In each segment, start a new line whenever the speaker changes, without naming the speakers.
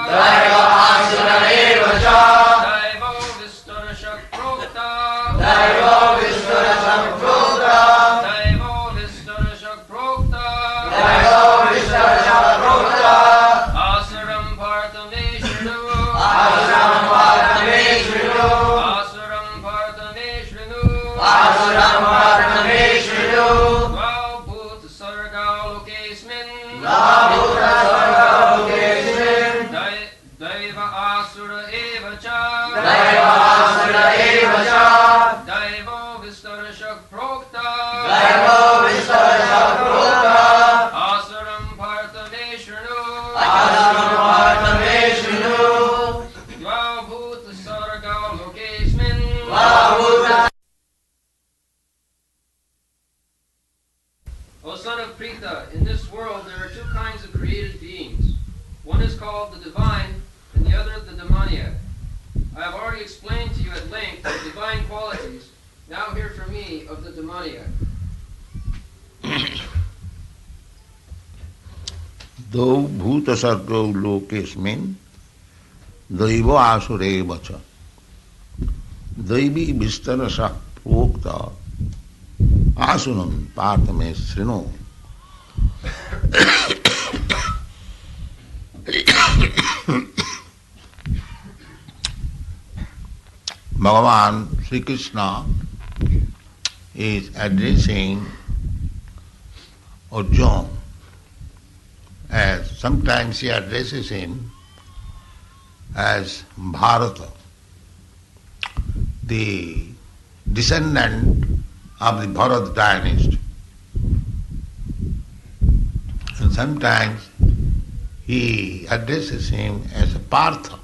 Daiva asura eva cha.
Daivo vistura shakprokta.
Daiva vistura shakprokta.
Daivo vistura shakprokta.
Daiva vistura shakprokta.
Asuram parthameshvinu.
Asuram parthameshvinu.
Asuram parthameshvinu.
Asuram parthameshvinu.
Dvaubhuta sarga lokesmin.
Nabhuta sarga lokesmin.
Daiva asura eva cha.
Daiva asura eva cha.
Daivo vistura shakprokta.
Daiva vistura shakprokta.
Asuram parthameshvinu.
Asuram parthameshvinu.
Dvaubhuta sarga lokesmin.
Nabhuta.
O son of Pritha, in this world there are two kinds of created beings. One is called the divine, and the other the demoniac. I have already explained to you at length the divine qualities. Now hear from me of the demoniac.
Dau bhuta sarga lokesmin daiva asura cha. Daivi vistara shakprokta asuram parthameshvinu. Bhagavan Sri Krishna is addressing Arjuna, as sometimes he addresses him as Bharata, the descendant of the Bharat dynasty. And sometimes he addresses him as a Partha.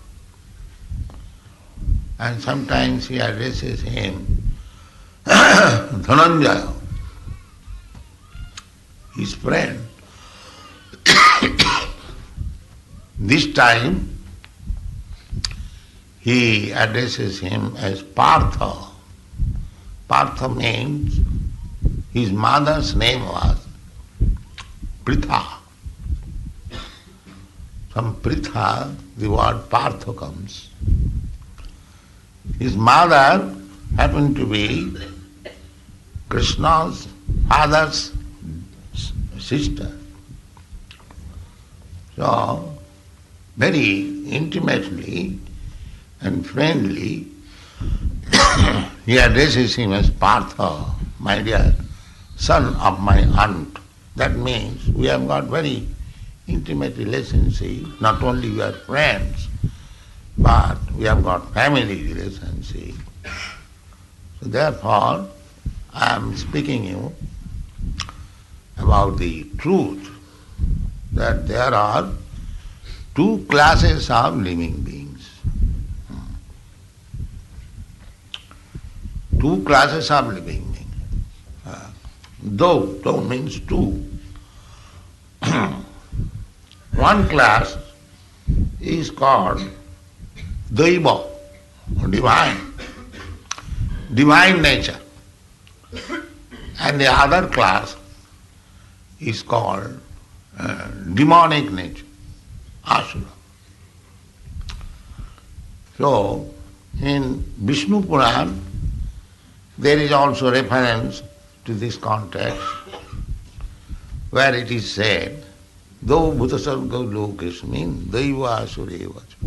And sometimes he addresses him Dhananjaya, his friend. This time he addresses him as Partha. Partha means his mother's name was Pritha. From Pritha the word Partha comes. His mother happened to be Krishna's father's sister. So, very intimately and friendly, he addresses him as Partha, my dear son of my aunt. That means we have got very intimate relationship. Not only we are friends, but we have got family relationship. So therefore, I am speaking you about the truth that there are two classes of living beings. Two classes of living beings. Though means two. One class is called Daiva, divine nature. And the other class is called demonic nature, Asura. So, in Vishnu Puran, there is also reference to this context, where it is said, though bhutasarga lokesmin daiva asureva cha.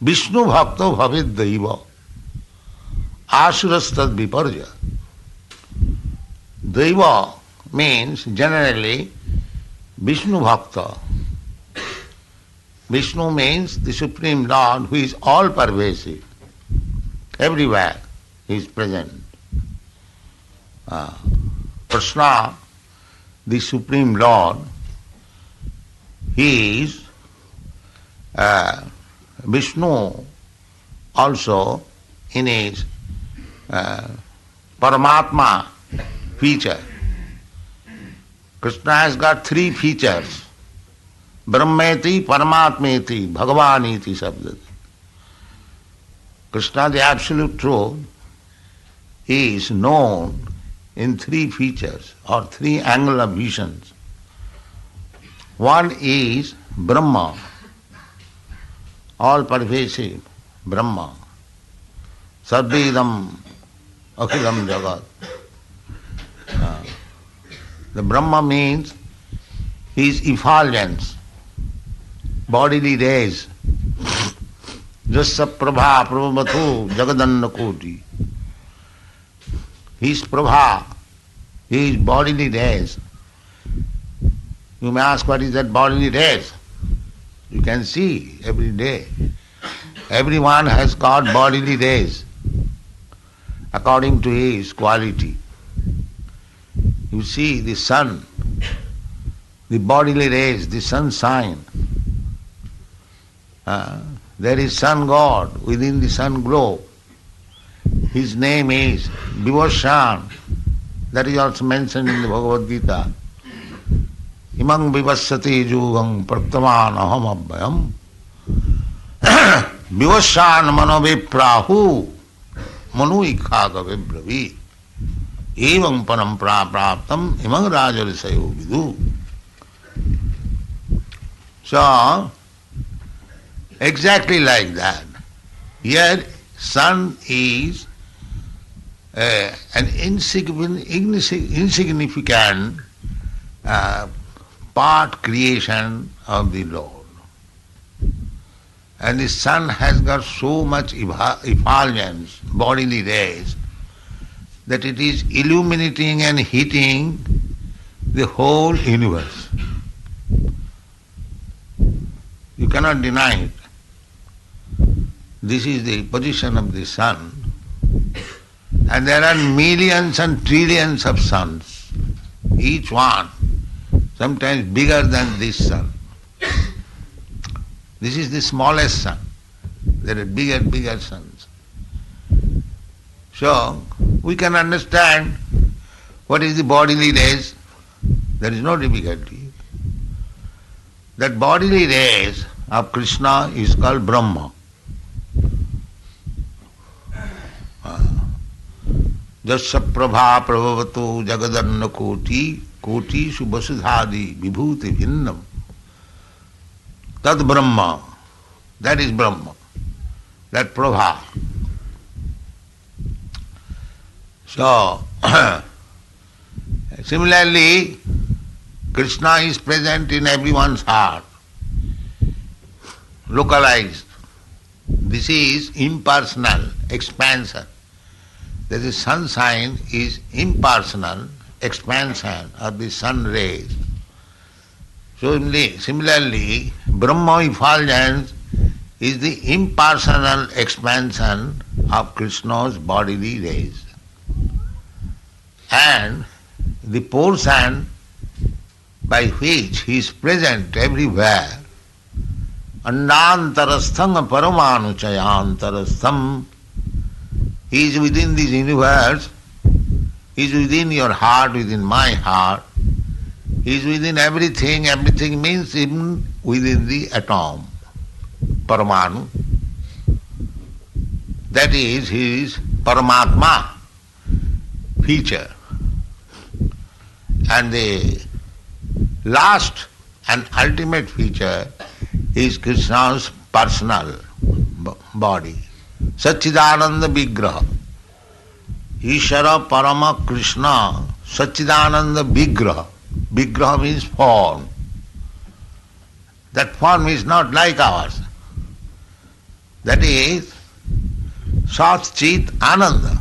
Vishnu bhakta bhavid daiva asurastad viparja. Daiva means generally Vishnu bhakta. Vishnu means the Supreme Lord who is all pervasive. Everywhere he is present. Krishna, the Supreme Lord, he is Vishnu also in his Paramatma feature. Krishna has got three features. Brahmeti, Paramatmeti, Bhagavaniti Sabdat. Krishna, the absolute truth, is known in three features or three angular visions. One is Brahma, all pervasive Brahma. Sarvedam Akhilam Jagat. The Brahma means his effulgence, bodily rays. Jasya Prabha Prabhavatu Jagadanna Koti. His Prabha, his bodily rays. You may ask, what is that bodily rays? You can see every day. Everyone has got bodily rays according to his quality. You see the sun, the bodily rays, the sunshine. There is sun god within the sun globe. His name is Vivashan. That is also mentioned in the Bhagwat Geeta. Imang vivassati jugam praktaman aham abhyam Vivashan manoviprahu manu ikhaga vibravi evam parampra praptam imang rajarisayo vidu. So, exactly like that. Here, sun is an insignificant part creation of the Lord. And the sun has got so much effulgence, bodily rays, that it is illuminating and heating the whole universe. You cannot deny it. This is the position of the sun. And there are millions and trillions of suns, each one sometimes bigger than this sun. This is the smallest sun. There are bigger suns. So, we can understand what is the bodily rays. There is no difficulty. That bodily rays of Krishna is called Brahma. Jasya Prabha Prabhavatu Jagadanna Koti Koti Subhasudhadi Vibhuti Bhinnam. Tad Brahma. That is Brahma. That Prabha. So, similarly, Krishna is present in everyone's heart, localized. This is impersonal expansion. That the sunshine is impersonal expansion of the sun rays. So similarly, Brahma effulgence is the impersonal expansion of Krishna's bodily rays. And the portion by which he is present everywhere, Andantarastham Paramanu Chayantarastham, he is within this universe, he is within your heart, within my heart, he is within everything. Everything means even within the atom, Paramanu. That is his Paramatma feature. And the last and ultimate feature is Krishna's personal body. Satchidananda Vigraha. Ishara Parama Krishna Satchidananda Vigraha. Vigraha means form. That form is not like ours. That is Sat Chit Ananda.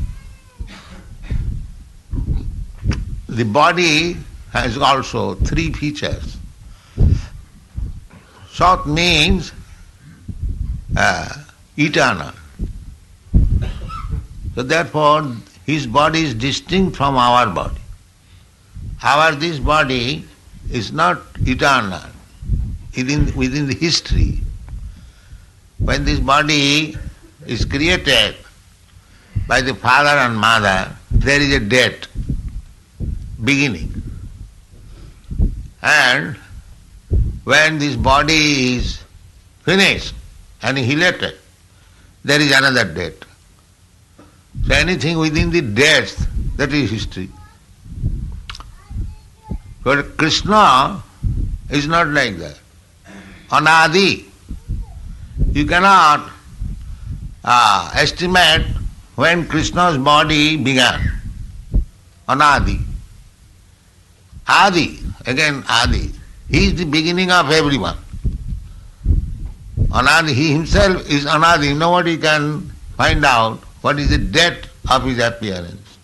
The body has also three features. Sat means eternal. So therefore, his body is distinct from our body. This body is not eternal within the history. When this body is created by the father and mother, there is a date, beginning. And when this body is finished, annihilated, there is another date. So anything within the dates, that is history. But Krishna It's not like that. Anadi. You cannot estimate when Krishna's body began. Anadi. Adi. Again Adi. He is the beginning of everyone. Anadi. He himself is Anadi. Nobody can find out what is the date of his appearance.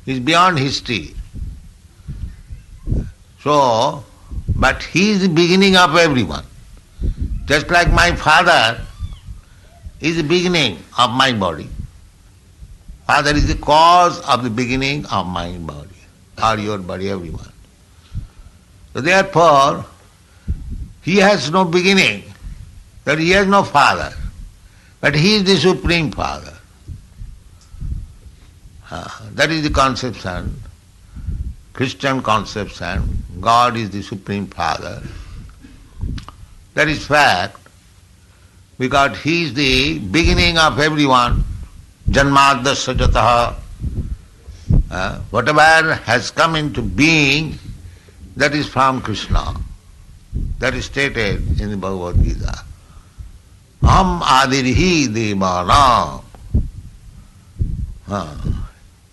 He is beyond history. So, but he is the beginning of everyone. Just like my father is the beginning of my body. Father is the cause of the beginning of my body, or your body, everyone. So therefore, he has no beginning, that he has no father, but he is the Supreme Father. That is the conception, Christian conception. God is the Supreme Father. That is fact, because he is the beginning of everyone. Janmadasya jataha. Whatever has come into being, that is from Krishna. That is stated in the Bhagwat Gita. Aham adirhi devanam.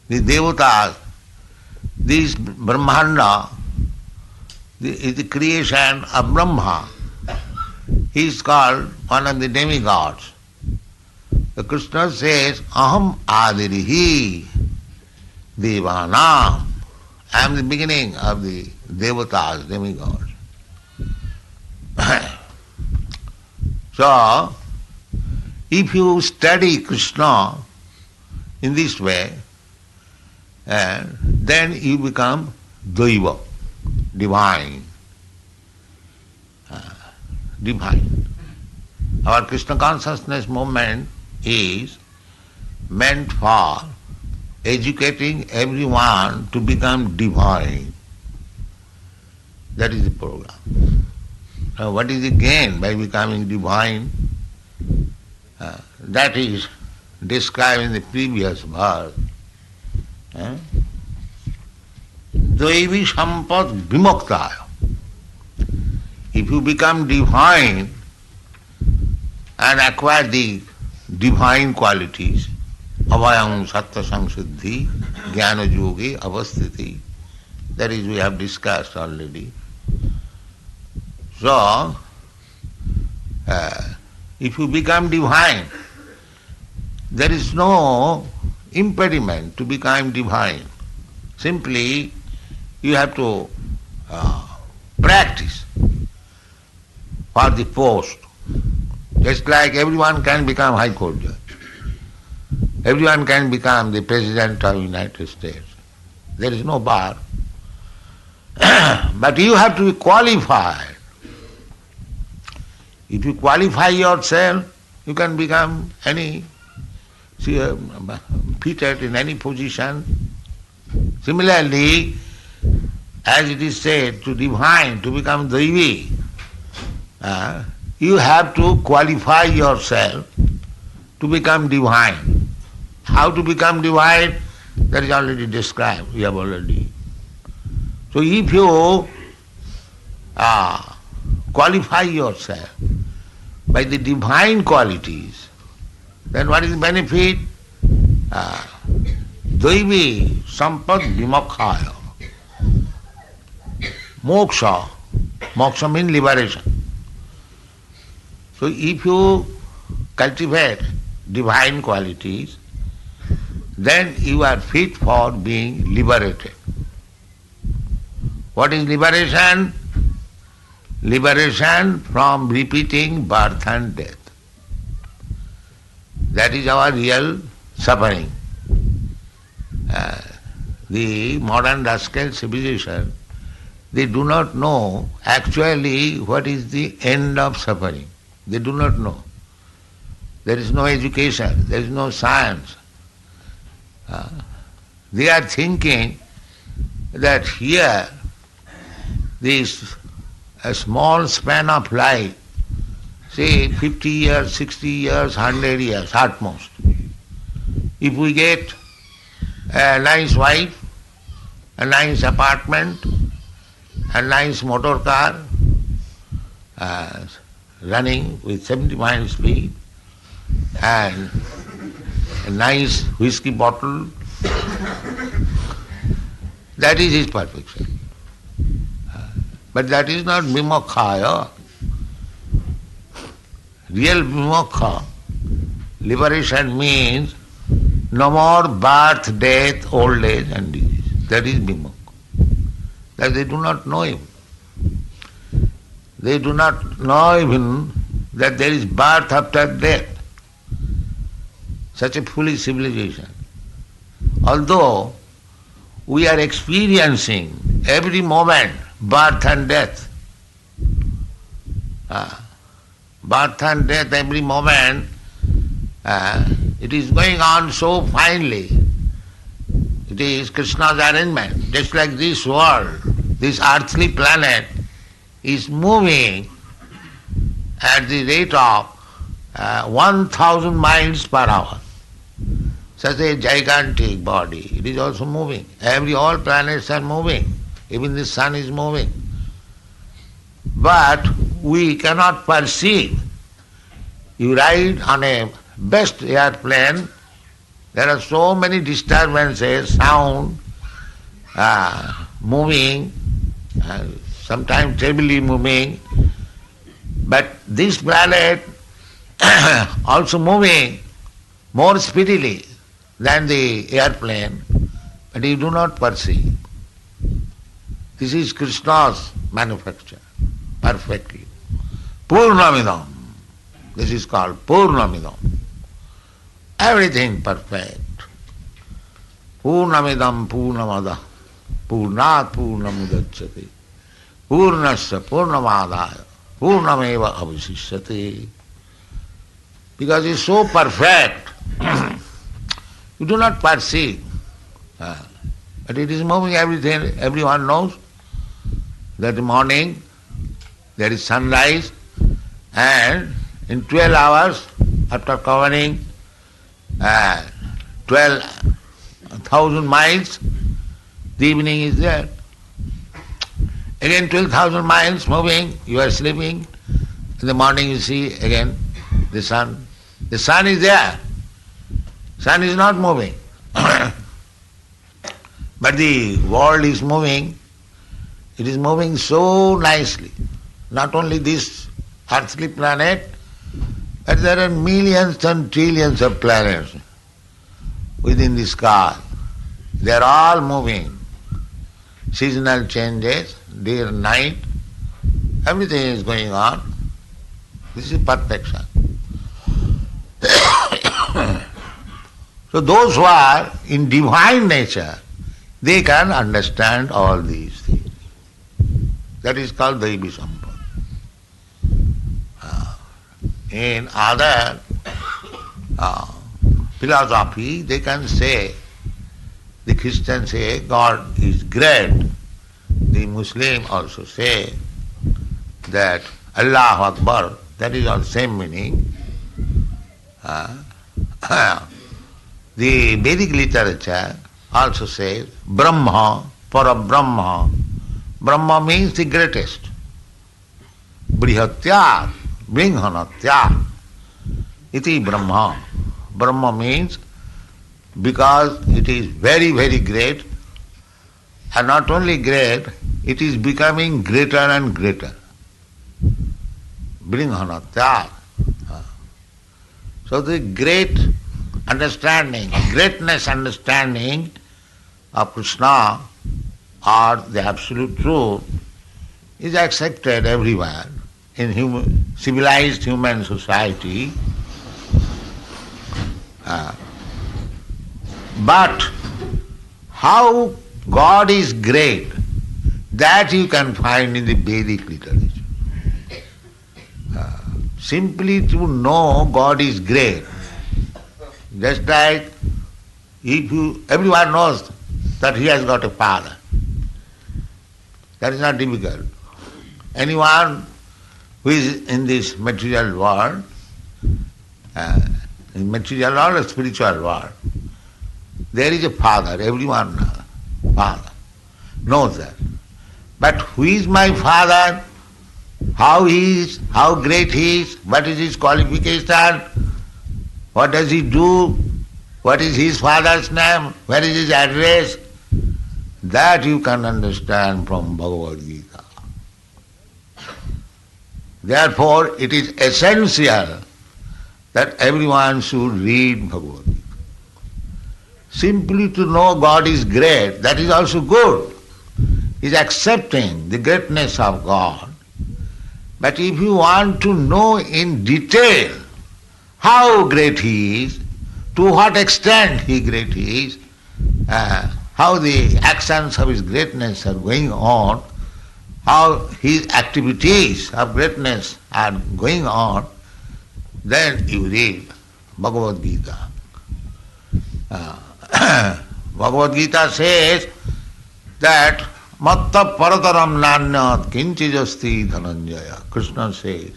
The devatas, this Brahmanda is the creation of Brahma. He is called one of the demigods. The Krishna says, Aham adirihi devanam. I am the beginning of the devatas, demigods. So, if you study Krishna in this way, then you become Daiva, divine. Divine. Our Krishna consciousness movement is meant for educating everyone to become divine. That is the program. Now, what is the gain by becoming divine? That is described in the previous verse. Daivi sampad vimuktaya. If you become divine and acquire the divine qualities, avayam sattva samsuddhi, jnana yogi, avasthiti, that is we have discussed already. So, if you become divine, there is no impediment to become divine. Simply, you have to practice for the post. Just like everyone can become High Court judge. Everyone can become the President of the United States. There is no bar. But you have to be qualified. If you qualify yourself, you can become any, fitted in any position. Similarly, as it is said, to divine, to become Daivi, you have to qualify yourself to become divine. How to become divine? That is already described, we have already. So if you qualify yourself by the divine qualities, then what is the benefit? Daivi sampad vimokhaya. Moksha. Moksha means liberation. So if you cultivate divine qualities, then you are fit for being liberated. What is liberation? Liberation from repeating birth and death. That is our real suffering. The modern rascal civilization, they do not know actually what is the end of suffering. They do not know. There is no education, there is no science. They are thinking that here, this a small span of life, say 50 years, 60 years, 100 years at most. If we get a nice wife, a nice apartment, a nice motor car running with 70 miles speed, and a nice whiskey bottle. That is his perfection. But that is not vimokkha. Real vimokkha, liberation, means no more birth, death, old age and disease. That is vimokkha. That they do not know him. They do not know even that there is birth after death. Such a foolish civilization. Although we are experiencing every moment birth and death. Birth and death every moment, it is going on so finely. It is Krishna's arrangement. Just like this world, this earthly planet is moving at the rate of 1,000 miles per hour. Such a gigantic body, it is also moving. All planets are moving. Even the sun is moving. But we cannot perceive. You ride on a best airplane, there are so many disturbances, sound, moving, sometimes terribly moving. But this planet also moving more speedily than the airplane, but you do not perceive. This is Krishna's manufacture, perfectly. Purnamidam. This is called Purnamidam. Everything perfect. Purnamidam Purnamada. Purnat Purnamudachyate. Purnasya Purnamadaya. Purnameva avasishyate. Because it's so perfect, you do not perceive. But it is moving everything. Everyone knows that in the morning there is sunrise, and in 12 hours after covering 12,000 miles, the evening is there. Again 12,000 miles moving, you are sleeping. In the morning you see again the sun. The sun is there. Sun is not moving. But the world is moving. It is moving so nicely. Not only this earthly planet, but there are millions and trillions of planets within the sky. They are all moving. Seasonal changes, day and night, everything is going on. This is perfection. So those who are in divine nature, they can understand all these things. That is called Daivi Sampad. In other philosophy, they can say, the Christians say God is great. The Muslim also say that Allahu Akbar, that is all same meaning. The Vedic literature also says Brahma, Parabrahma. Brahma means the greatest. Brihatya, Bringhanatya. Iti Brahma. Brahma means because it is very, very great, and not only great, it is becoming greater and greater. Bringhanatya. So the great understanding, greatness understanding of Krishna or the absolute truth is accepted everywhere in civilized human society. But how God is great, that you can find in the Vedic literature. Simply to know God is great. Just like everyone knows that he has got a father. That is not difficult. Anyone who is in this material world, in material world or spiritual world, there is a father, everyone knows that. But who is my father? How he is? How great he is? What is his qualification? What does he do? What is his father's name? Where is his address? That you can understand from Bhagavad Gita. Therefore, it is essential that everyone should read Bhagavad Gita. Simply to know God is great, that is also good. Is accepting the greatness of God. But if you want to know in detail how great He is, to what extent He great is, how the actions of His greatness are going on, how His activities of greatness are going on, then you read Bhagavad Gita. Bhagavad Gita says that Matta parataram nanyat kinchijasti dhananjaya. Krishna says,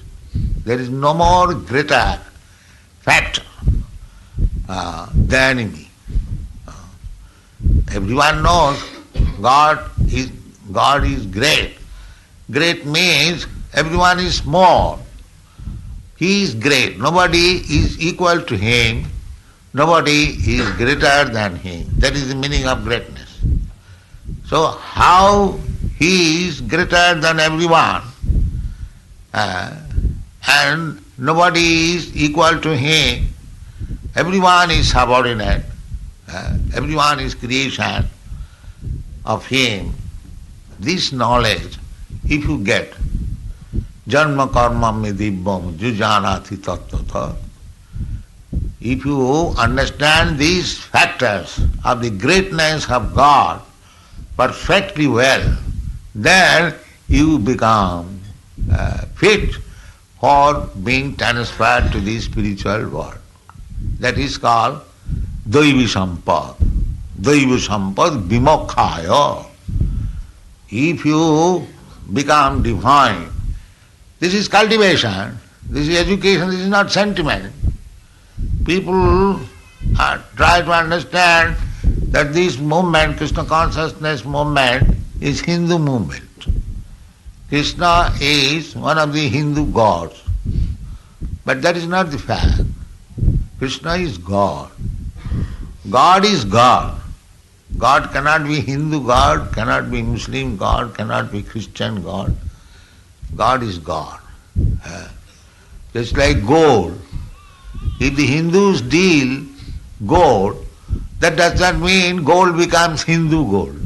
there is no more greater fact than me. Everyone knows God is great. Great means everyone is small. He is great. Nobody is equal to Him. Nobody is greater than Him. That is the meaning of greatness. So how He is greater than everyone and nobody is equal to Him, everyone is subordinate, everyone is creation of Him. This knowledge, if you get, janma karma me dibbam jujanati tattatha, if you understand these factors of the greatness of God perfectly well, then you become fit for being transferred to the spiritual world. That is called Daivi Sampad. Daivi Sampad Vimokhaya. If you become divine, this is cultivation, this is education, this is not sentiment. People try to understand that this movement, Krishna consciousness movement, is Hindu movement. Krishna is one of the Hindu gods. But that is not the fact. Krishna is God. God is God. God cannot be Hindu God, cannot be Muslim God, cannot be Christian God. God is God. Just like gold. If the Hindus deal gold, that does not mean gold becomes Hindu gold.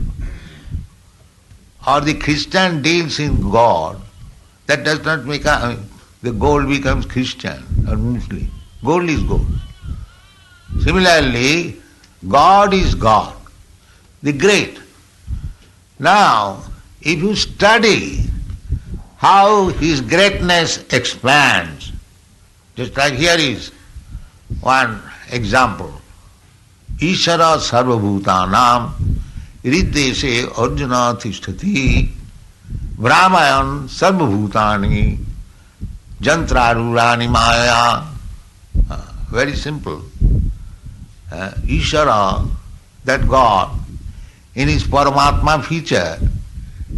Or the Christian deals in God, that does not make the gold becomes Christian or Muslim. Gold is gold. Similarly, God is God, the great. Now, if you study how His greatness expands, just like here is one example. Ishara sarvabhutanam riddeshe arjuna tishtati brahmayan sarvabhutani jantrarurani maya. Very simple. Ishara, that God, in His Paramatma feature,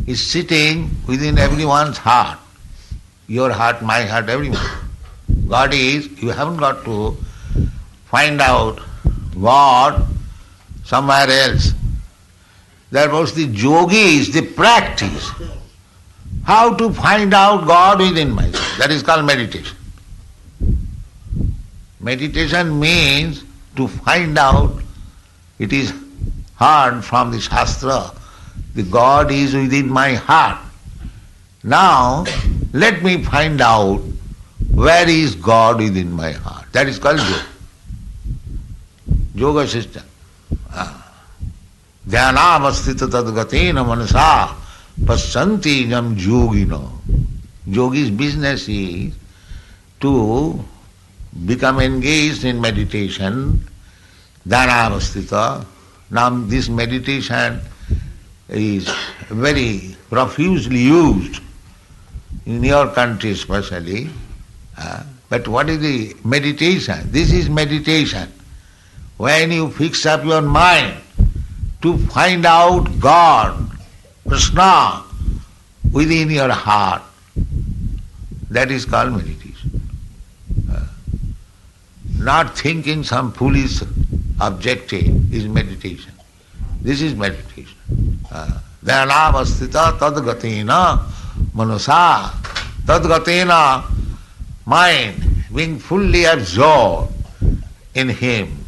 is sitting within everyone's heart. Your heart, my heart, everyone. God is, you haven't got to find out God somewhere else. That was the yogis, the practice. How to find out God within myself. That is called meditation. Meditation means to find out, it is heard from the Shastra, the God is within my heart. Now, let me find out where is God within my heart. That is called yoga. Yoga system. Dhyanavastita tadgatena manasa pasyanti jam yogino. Yogi's business is to become engaged in meditation, dhyanavastita. Now this meditation is very profusely used in your country especially. But what is the meditation? This is meditation. When you fix up your mind to find out God, Krishna, within your heart. That is called meditation. Not thinking some foolish objective is meditation. This is meditation. Dhanavastita tadgatena manasa. Tadgatena, mind being fully absorbed in him.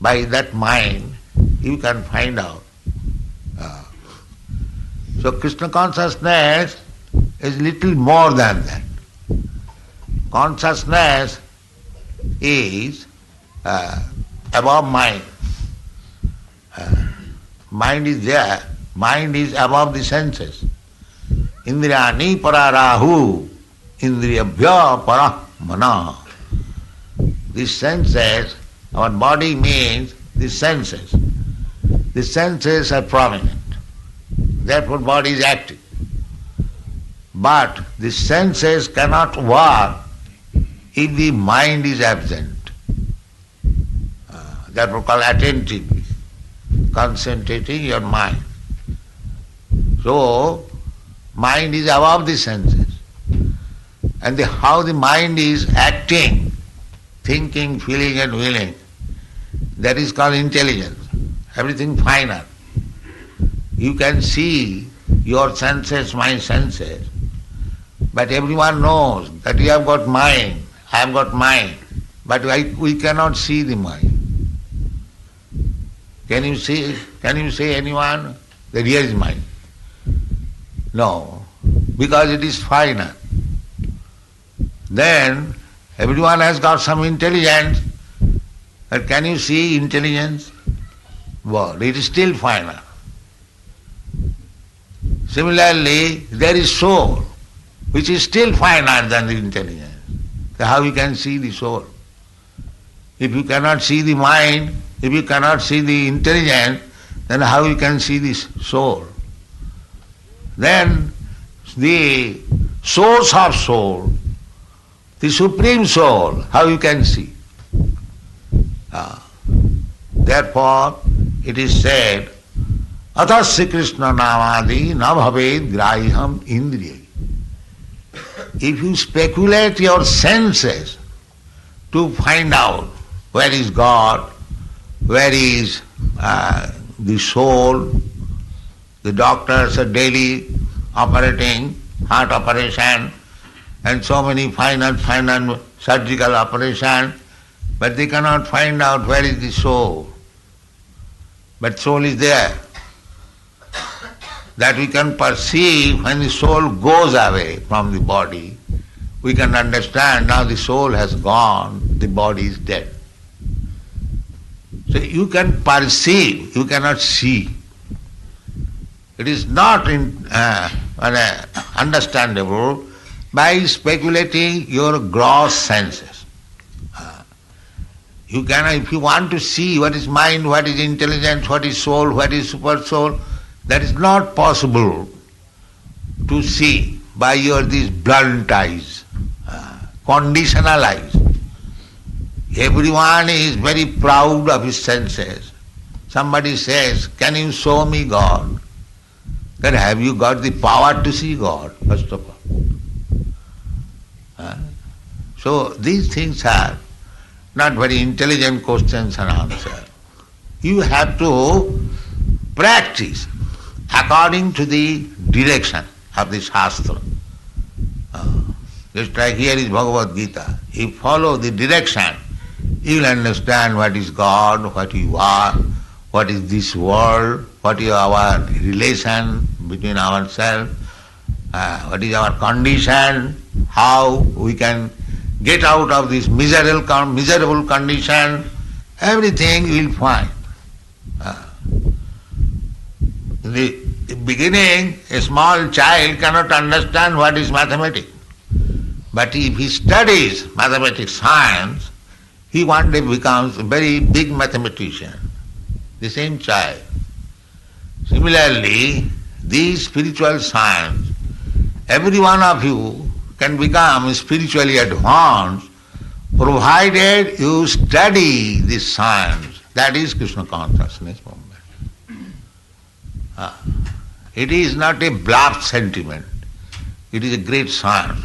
By that mind you can find out. So Krishna consciousness is little more than that. Consciousness is above mind. Mind is there. Mind is above the senses. Indriyani pararahu, indriyabhya paramana. The senses, our body means the senses. The senses are prominent. Therefore body is active. But the senses cannot work if the mind is absent. Therefore called attentive, concentrating your mind. So, mind is above the senses. And how the mind is acting, thinking, feeling and willing, that is called intelligence. Everything final. You can see your senses, my senses, but everyone knows that you have got mind, I have got mind, but we cannot see the mind. Can you say anyone that here is mind? No, because it is final. Then everyone has got some intelligence, but can you see intelligence? Well, it is still final. Similarly, there is soul, which is still finer than the intelligence. So how you can see the soul? If you cannot see the mind, if you cannot see the intelligence, then how you can see the soul? Then the source of soul, the supreme soul, how you can see? Therefore, it is said, Atasya Krishna namadi na bhaved graham indriya. If you speculate your senses to find out where is God, where is the soul, the doctors are daily operating, heart operation, and so many final surgical operation, but they cannot find out where is the soul. But soul is there. That we can perceive when the soul goes away from the body, we can understand now the soul has gone, the body is dead. So you can perceive, you cannot see. It is not understandable by speculating your gross senses. You can, if you want to see what is mind, what is intelligence, what is soul, what is super soul, that is not possible to see by your these blunt eyes, conditional eyes. Everyone is very proud of his senses. Somebody says, can you show me God? Then have you got the power to see God, first of all? So these things are not very intelligent questions and answers. You have to practice according to the direction of the Shastra. Just like here is Bhagwat Geeta. You follow the direction, you will understand what is God, what you are, what is this world, what is our relation between ourselves, what is our condition, how we can get out of this miserable condition, everything you will find. In the beginning, a small child cannot understand what is mathematics. But if he studies mathematics science, he one day becomes a very big mathematician, the same child. Similarly, these spiritual science, every one of you can become spiritually advanced provided you study this science. That is Krishna consciousness movement. It is not a bluff sentiment. It is a great science.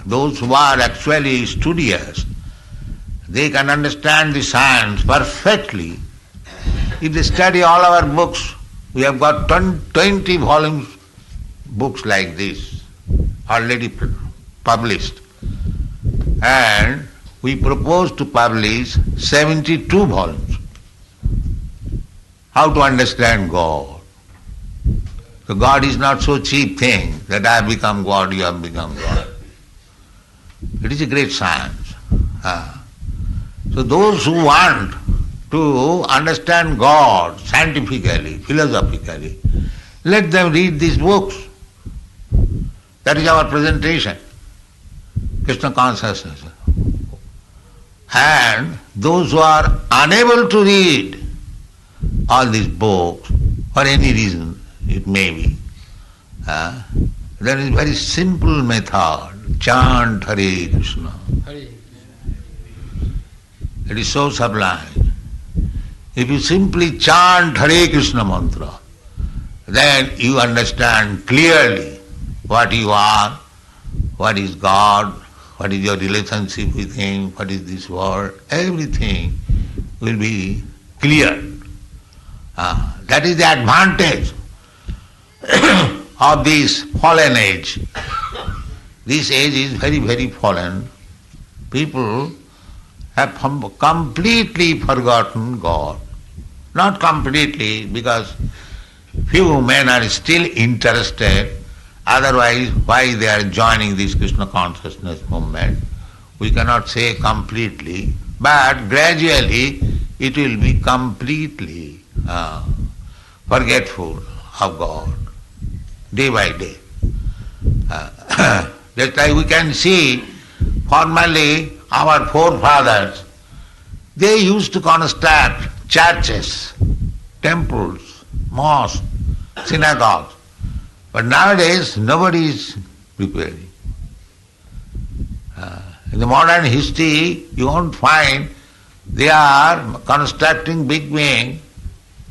Those who are actually studious, they can understand the science perfectly. If they study all our books, we have got 20 volumes, books like this, already published. And we propose to publish 72 volumes. How to understand God. So God is not so cheap thing that I have become God, you have become God. It is a great science. So those who want to understand God scientifically, philosophically, let them read these books. That is our presentation. Krishna consciousness. And those who are unable to read all these books, for any reason it may be, there is a very simple method. Chant Hare Krishna.
Hare.
It is so sublime. If you simply chant Hare Krishna mantra, then you understand clearly what you are, what is God, what is your relationship with Him, what is this world, everything will be clear. That is the advantage of this fallen age. This age is very, very fallen. People have completely forgotten God. Not completely, because few men are still interested. Otherwise, why they are joining this Krishna consciousness movement? We cannot say completely, but gradually it will be completely forgetful of God, day by day. Just like we can see, formerly our forefathers, they used to construct churches, temples, mosques, synagogues. But nowadays nobody is preparing. In the modern history, you won't find they are constructing big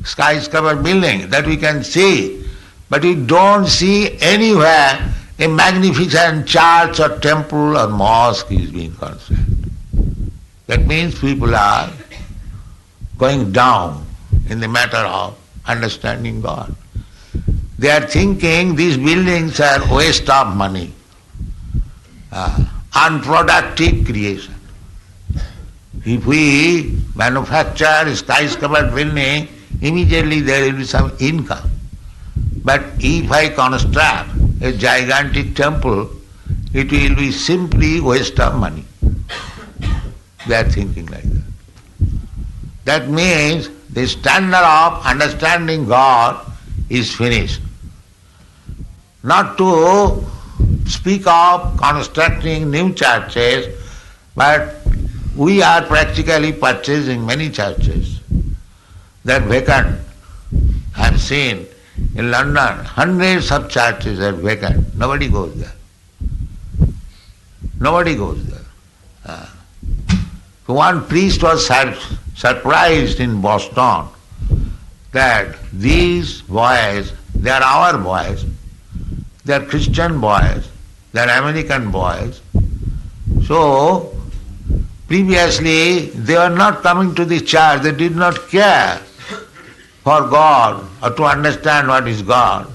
skyscraper buildings that we can see, but we don't see anywhere a magnificent church or temple or mosque is being constructed. That means people are going down in the matter of understanding God. They are thinking these buildings are waste of money, unproductive creation. If we manufacture a skyscraper building, immediately there will be some income. But if I construct a gigantic temple, it will be simply waste of money. They are thinking like that. That means the standard of understanding God is finished. Not to speak of constructing new churches, but we are practically purchasing many churches. They are vacant. I have seen in London, hundreds of churches are vacant. Nobody goes there. Nobody goes there. One priest was surprised in Boston that these boys, they are our boys, they are Christian boys, they are American boys. So, previously they were not coming to the church, they did not care for God or to understand what is God.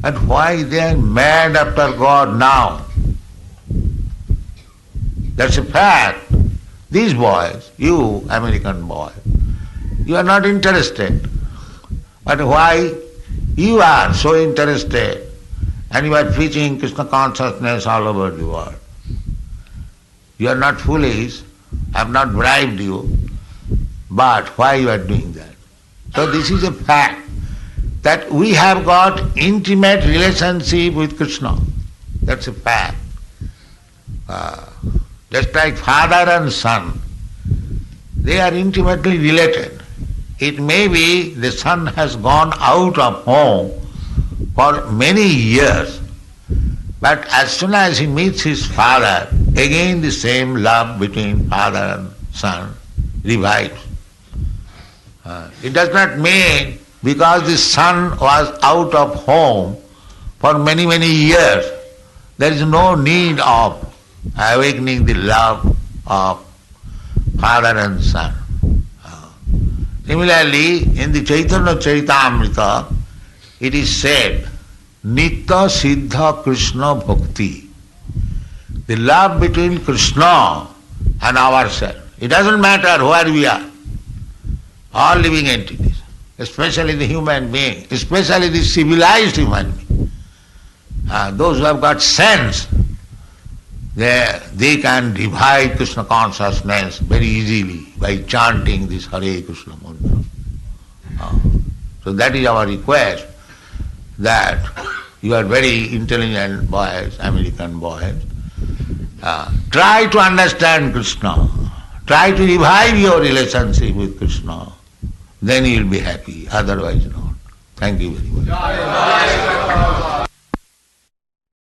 And why they are mad after God now? That's a fact. These boys, you American boy, you are not interested. But why you are so interested and you are preaching Krishna consciousness all over the world? You are not foolish, I have not bribed you, but why you are doing that? So this is a fact that we have got intimate relationship with Krishna. That's a fact. Just like father and son, they are intimately related. It may be the son has gone out of home for many years, but as soon as he meets his father, again the same love between father and son revives. It does not mean because the son was out of home for many, many years, there is no need of awakening the love of father and son. Similarly, in the Chaitanya Charitamrita, it is said, Nitya Siddha Krishna Bhakti. The love between Krishna and ourselves. It doesn't matter where we are. All living entities, especially the human being, especially the civilized human being. Those who have got sense, they can divide Krishna consciousness very easily by chanting this Hare Krishna mantra. So that is our request, that you are very intelligent boys, American boys. Try to understand Krishna. Try to revive your relationship with Krishna. Then you will be happy, otherwise not. Thank you very much.